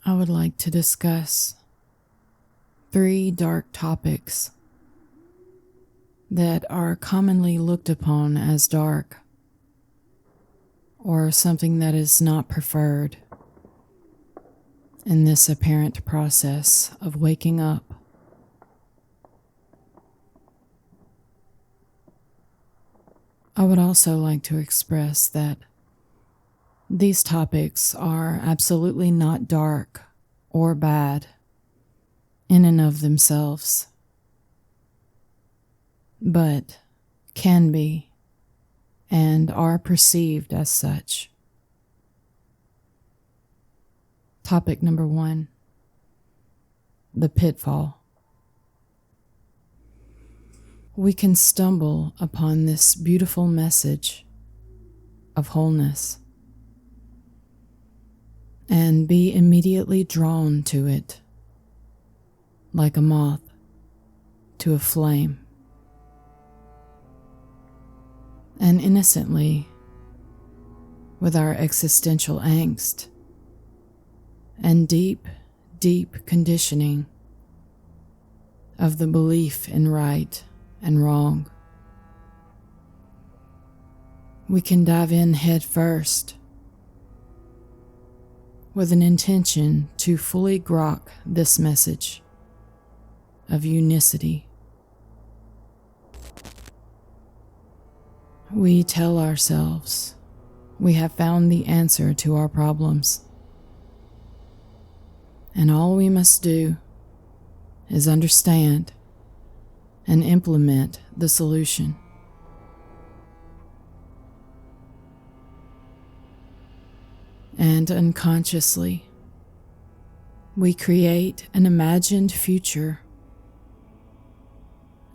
I would like to discuss 3 dark topics that are commonly looked upon as dark, or something that is not preferred in this apparent process of waking up. I would also like to express that these topics are absolutely not dark or bad in and of themselves, but can be and are perceived as such. Topic number 1, the pitfall. We can stumble upon this beautiful message of wholeness and be immediately drawn to it, like a moth to a flame, and innocently, with our existential angst and deep, deep conditioning of the belief in right and wrong, we can dive in head first with an intention to fully grok this message of unicity. We tell ourselves we have found the answer to our problems, and all we must do is understand and implement the solution. And unconsciously, we create an imagined future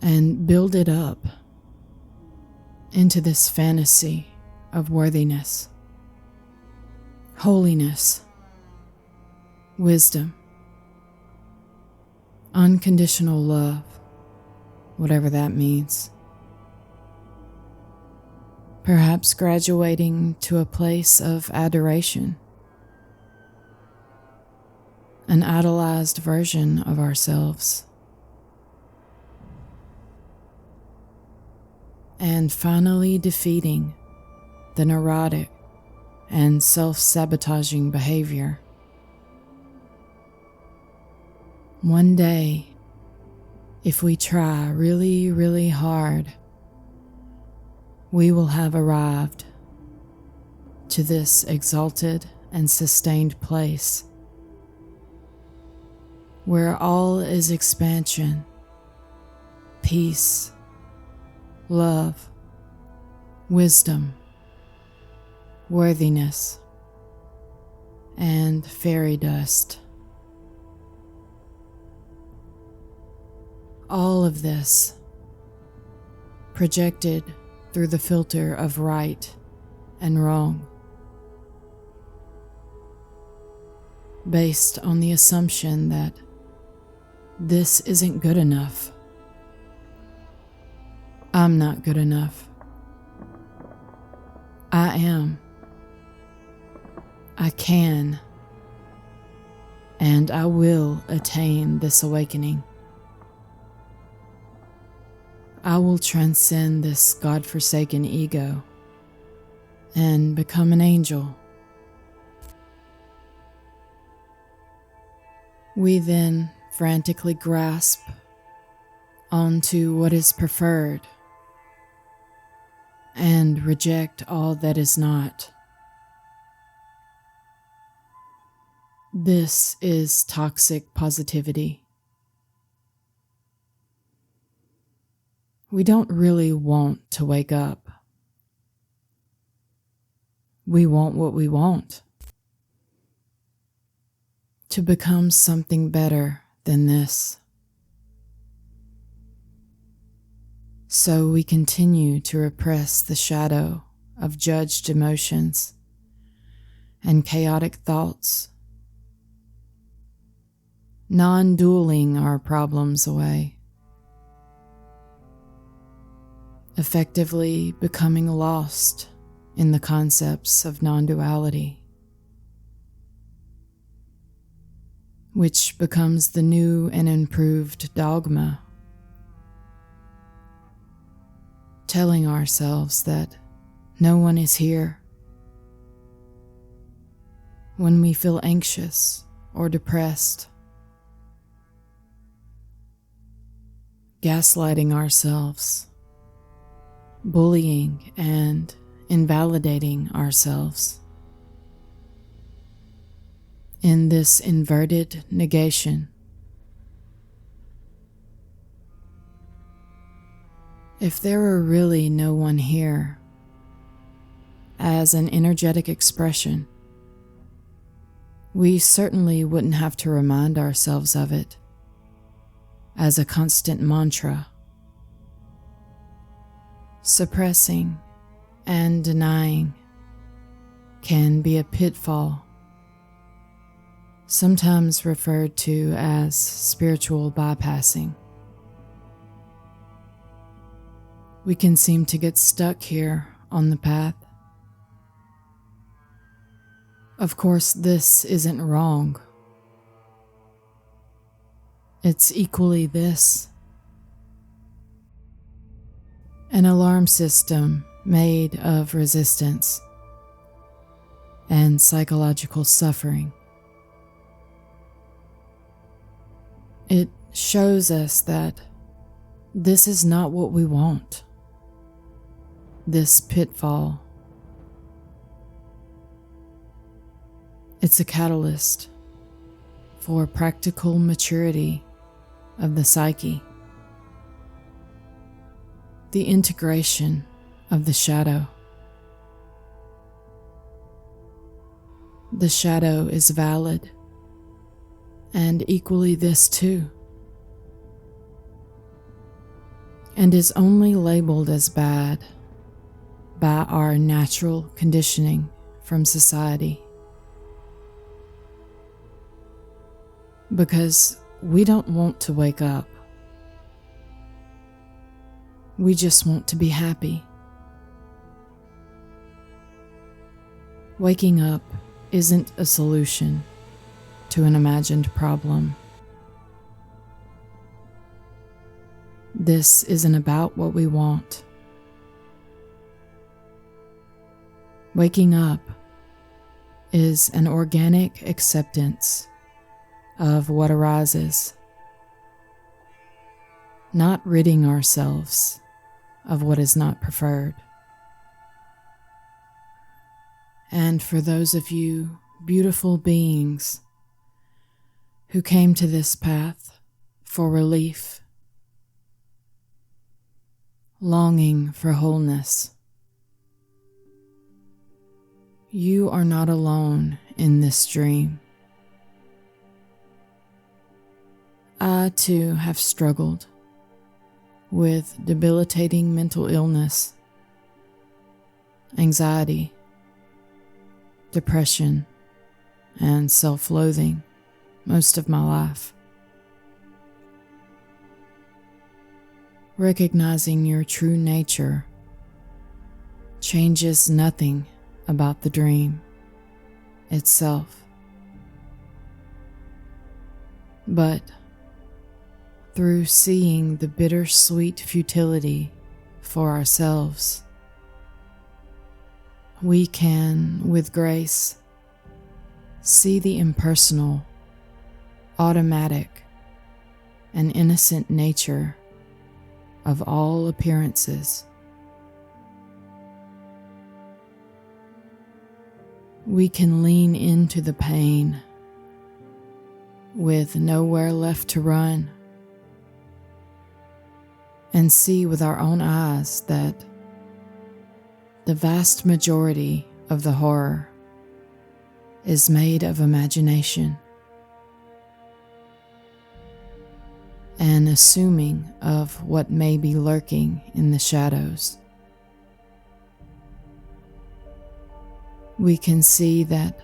and build it up into this fantasy of worthiness, holiness, wisdom, unconditional love, whatever that means. Perhaps graduating to a place of adoration, an idolized version of ourselves, and finally defeating the neurotic and self-sabotaging behavior. One day, if we try really, really hard, we will have arrived to this exalted and sustained place where all is expansion, peace, love, wisdom, worthiness, and fairy dust. All of this projected through the filter of right and wrong, based on the assumption that this isn't good enough. I'm not good enough. I am. I can. And I will attain this awakening. I will transcend this God-forsaken ego and become an angel. We then frantically grasp onto what is preferred and reject all that is not. This is toxic positivity. We don't really want to wake up. We want what we want. To become something better than this. So we continue to repress the shadow of judged emotions and chaotic thoughts, non-dueling our problems away, effectively becoming lost in the concepts of non-duality. which becomes the new and improved dogma, telling ourselves that no one is here. When we feel anxious or depressed, gaslighting ourselves, bullying and invalidating ourselves. In this inverted negation, if there were really no one here, as an energetic expression, we certainly wouldn't have to remind ourselves of it as a constant mantra. Suppressing and denying can be a pitfall, sometimes referred to as spiritual bypassing. We can seem to get stuck here on the path. Of course, this isn't wrong. It's equally this: an alarm system made of resistance and psychological suffering. It shows us that this is not what we want. This pitfall. It's a catalyst for practical maturity of the psyche, the integration of the shadow. The shadow is valid, and equally this too, and is only labeled as bad by our natural conditioning from society. Because we don't want to wake up. We just want to be happy. Waking up isn't a solution to an imagined problem. This isn't about what we want. Waking up is an organic acceptance of what arises, not ridding ourselves of what is not preferred. And for those of you beautiful beings who came to this path for relief, longing for wholeness, you are not alone in this dream. I too have struggled with debilitating mental illness, anxiety, depression, and self-loathing most of my life. Recognizing your true nature changes nothing about the dream itself, but through seeing the bittersweet futility for ourselves, we can, with grace, see the impersonal, automatic, and innocent nature of all appearances. We can lean into the pain with nowhere left to run and see with our own eyes that the vast majority of the horror is made of imagination, an assuming of what may be lurking in the shadows. We can see that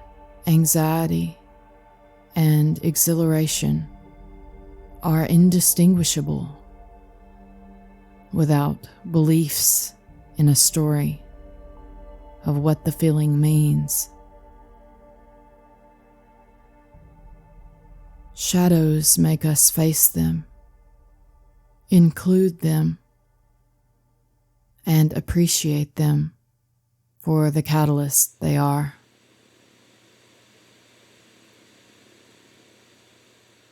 anxiety and exhilaration are indistinguishable without beliefs in a story of what the feeling means. Shadows make us face them, include them, and appreciate them for the catalyst they are.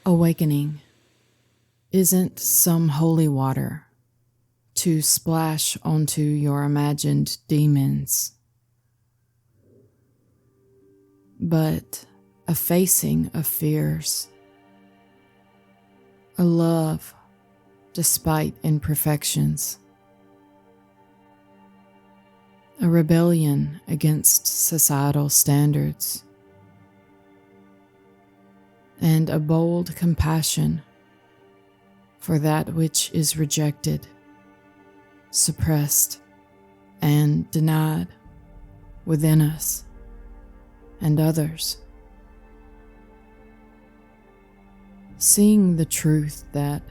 Awakening isn't some holy water to splash onto your imagined demons, but a facing of fears, a love despite imperfections, a rebellion against societal standards, and a bold compassion for that which is rejected, suppressed, and denied within us and others. Seeing the truth that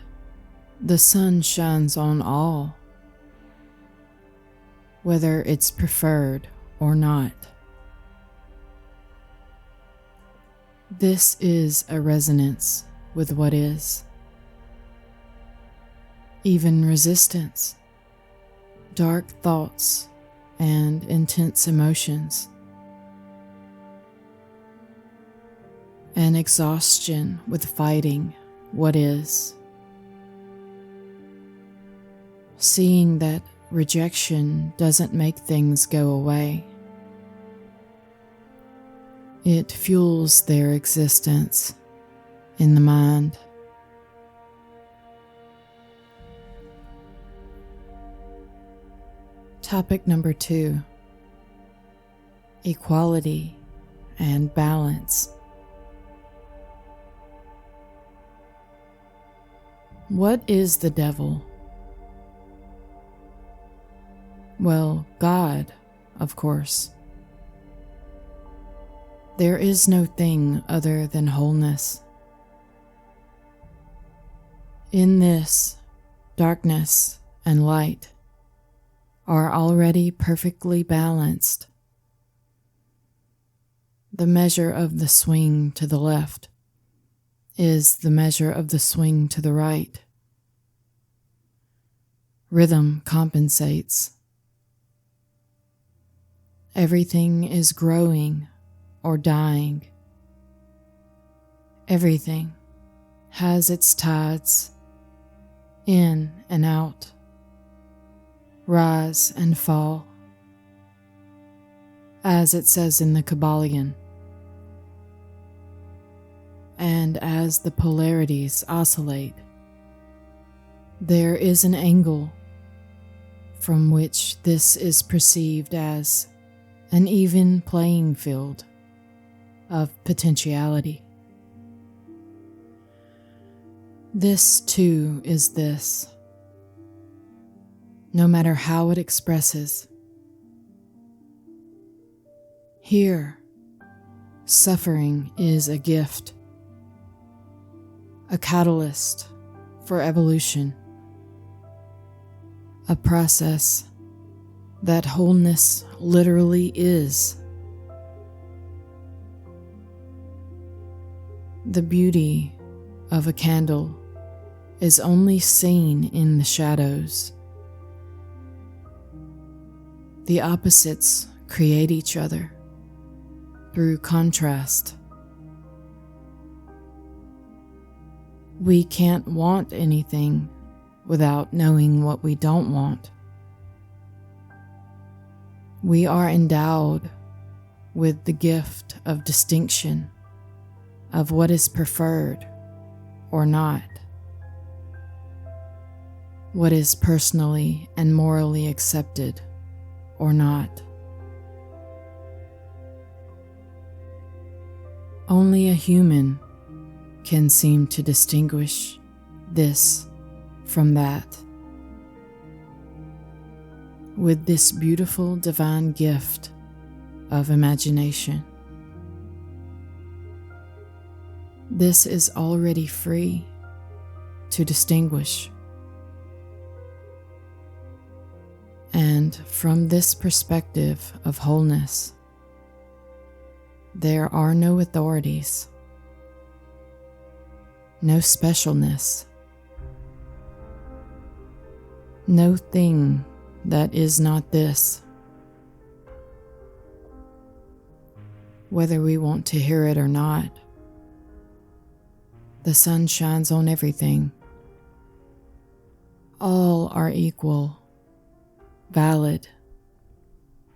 the sun shines on all, whether it's preferred or not. This is a resonance with what is. Even resistance, dark thoughts, and intense emotions. An exhaustion with fighting what is. Seeing that rejection doesn't make things go away. It fuels their existence in the mind. Topic number 2: equality and balance. What is the devil? Well, God, of course. There is no thing other than wholeness. In this, darkness and light are already perfectly balanced. The measure of the swing to the left is the measure of the swing to the right. Rhythm compensates. Everything is growing or dying. Everything has its tides, in and out, rise and fall. As it says in the Kybalion. And as the polarities oscillate, there is an angle from which this is perceived as an even playing field of potentiality. This too is this, no matter how it expresses. Here, suffering is a gift, a catalyst for evolution, a process that wholeness literally is. The beauty of a candle is only seen in the shadows. The opposites create each other through contrast. We can't want anything without knowing what we don't want. We are endowed with the gift of distinction of what is preferred or not, what is personally and morally accepted or not. Only a human can seem to distinguish this from that. With this beautiful divine gift of imagination. This is already free to distinguish. And from this perspective of wholeness, there are no authorities. no specialness, no thing that is not this. Whether we want to hear it or not, the sun shines on everything. All are equal, valid,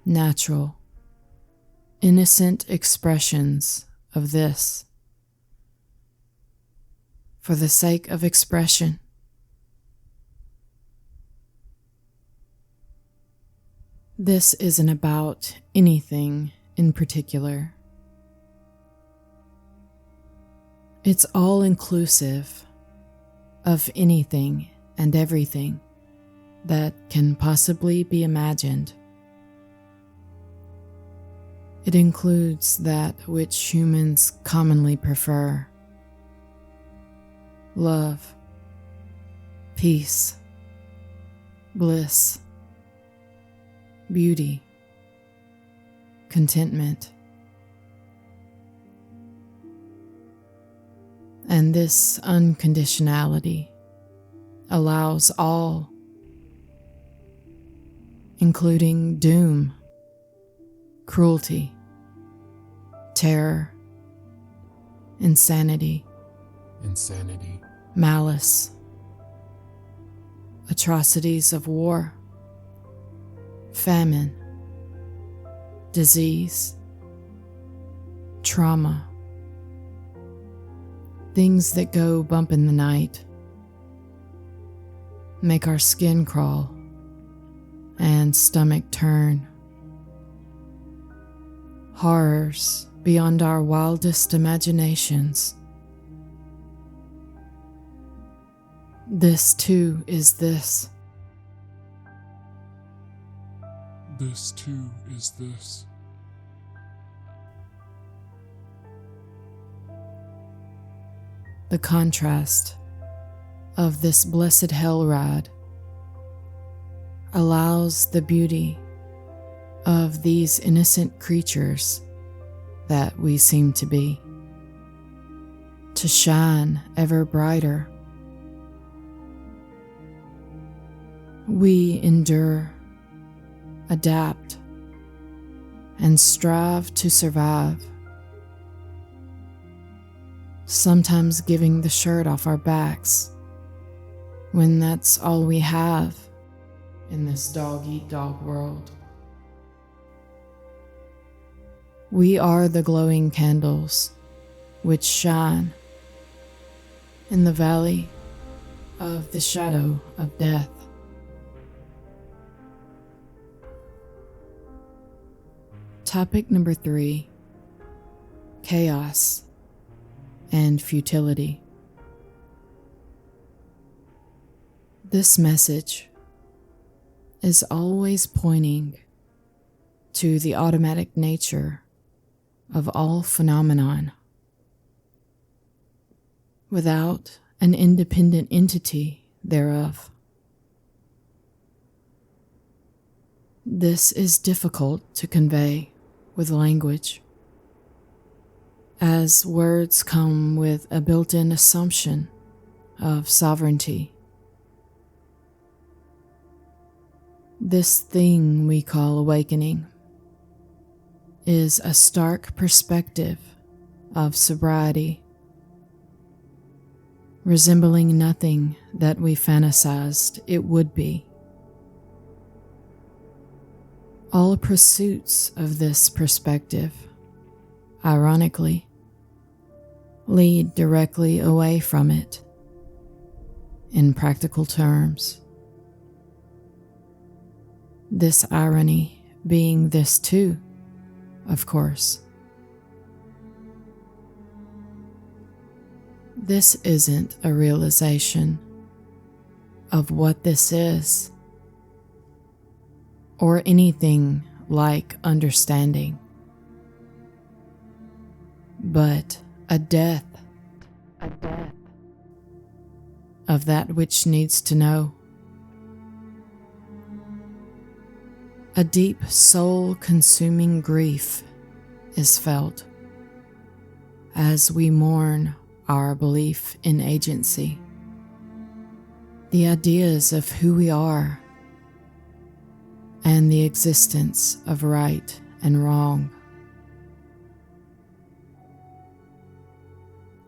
natural, innocent expressions of this. For the sake of expression, this isn't about anything in particular. It's all inclusive of anything and everything that can possibly be imagined. It includes that which humans commonly prefer: love, peace, bliss, beauty, contentment. And this unconditionality allows all, including doom, cruelty, terror, insanity, malice, atrocities of war, famine, disease, trauma, things that go bump in the night, make our skin crawl and stomach turn, horrors beyond our wildest imaginations. This too is this. This too is this. The contrast of this blessed hell ride allows the beauty of these innocent creatures that we seem to be to shine ever brighter. We endure, adapt, and strive to survive, sometimes giving the shirt off our backs when that's all we have in this dog-eat-dog world. We are the glowing candles which shine in the valley of the shadow of death. Topic number 3: chaos and futility. This message is always pointing to the automatic nature of all phenomenon, without an independent entity thereof. This is difficult to convey with language, as words come with a built-in assumption of sovereignty. This thing we call awakening is a stark perspective of sobriety, resembling nothing that we fantasized it would be. All pursuits of this perspective, ironically, lead directly away from it, in practical terms. This irony being this too, of course. This isn't a realization of what this is, or anything like understanding, but a death of that which needs to know. A deep soul-consuming grief is felt as we mourn our belief in agency, the ideas of who we are, and the existence of right and wrong.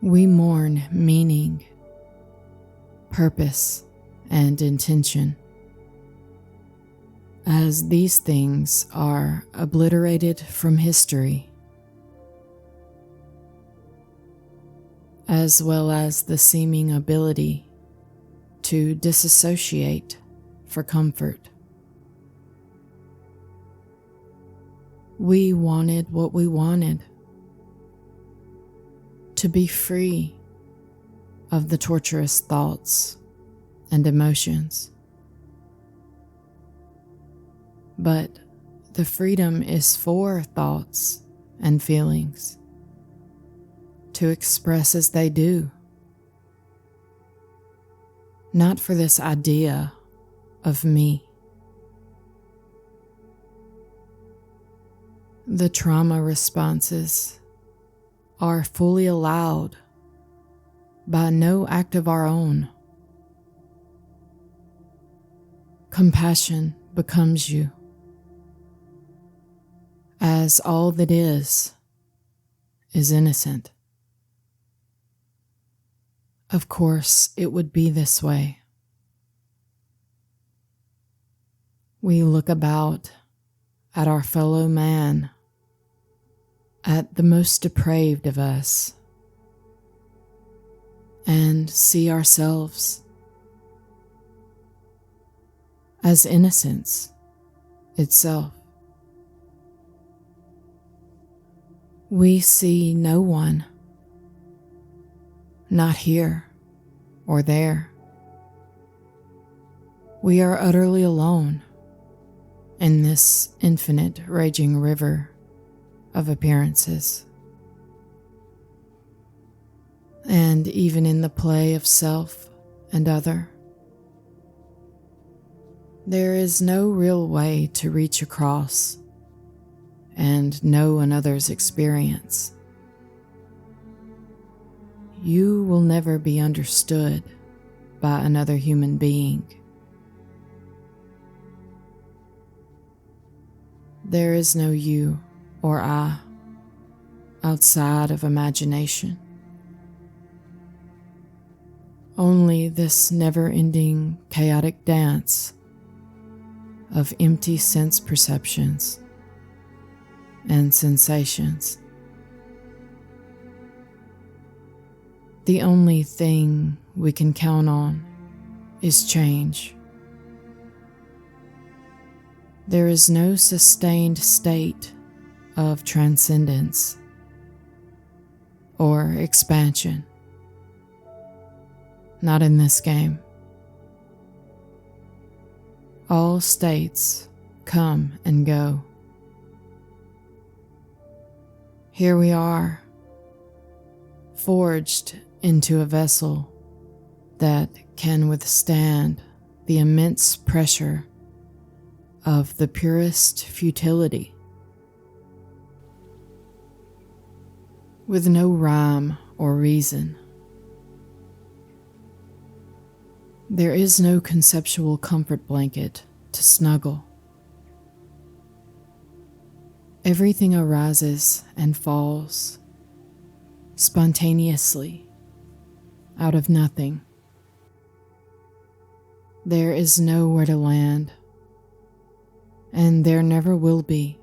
We mourn meaning, purpose, and intention, as these things are obliterated from history, as well as the seeming ability to disassociate for comfort. We wanted what we wanted, to be free of the torturous thoughts and emotions. But the freedom is for thoughts and feelings to express as they do, not for this idea of me. The trauma responses are fully allowed by no act of our own. Compassion becomes you, as all that is innocent. Of course, it would be this way. We look about at our fellow man, at the most depraved of us, and see ourselves as innocence itself. We see no one, not here or there. We are utterly alone in this infinite raging river of appearances. And even in the play of self and other, there is no real way to reach across and know another's experience. You will never be understood by another human being. There is no you or I outside of imagination. Only this never-ending chaotic dance of empty sense perceptions and sensations. The only thing we can count on is change. There is no sustained state of transcendence or expansion. Not in this game. All states come and go. Here we are, forged into a vessel that can withstand the immense pressure of the purest futility, with no rhyme or reason. There is no conceptual comfort blanket to snuggle. Everything arises and falls spontaneously out of nothing. There is nowhere to land, and there never will be.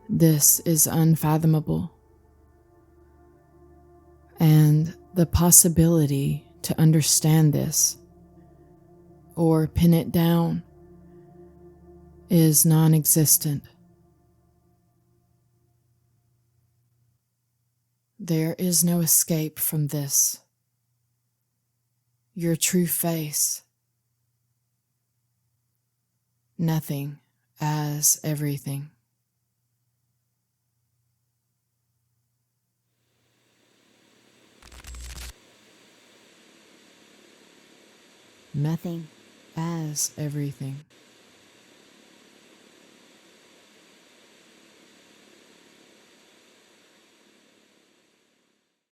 This is unfathomable, and the possibility to understand this or pin it down is non-existent. There is no escape from this. Your true face. Nothing as everything. Nothing as everything.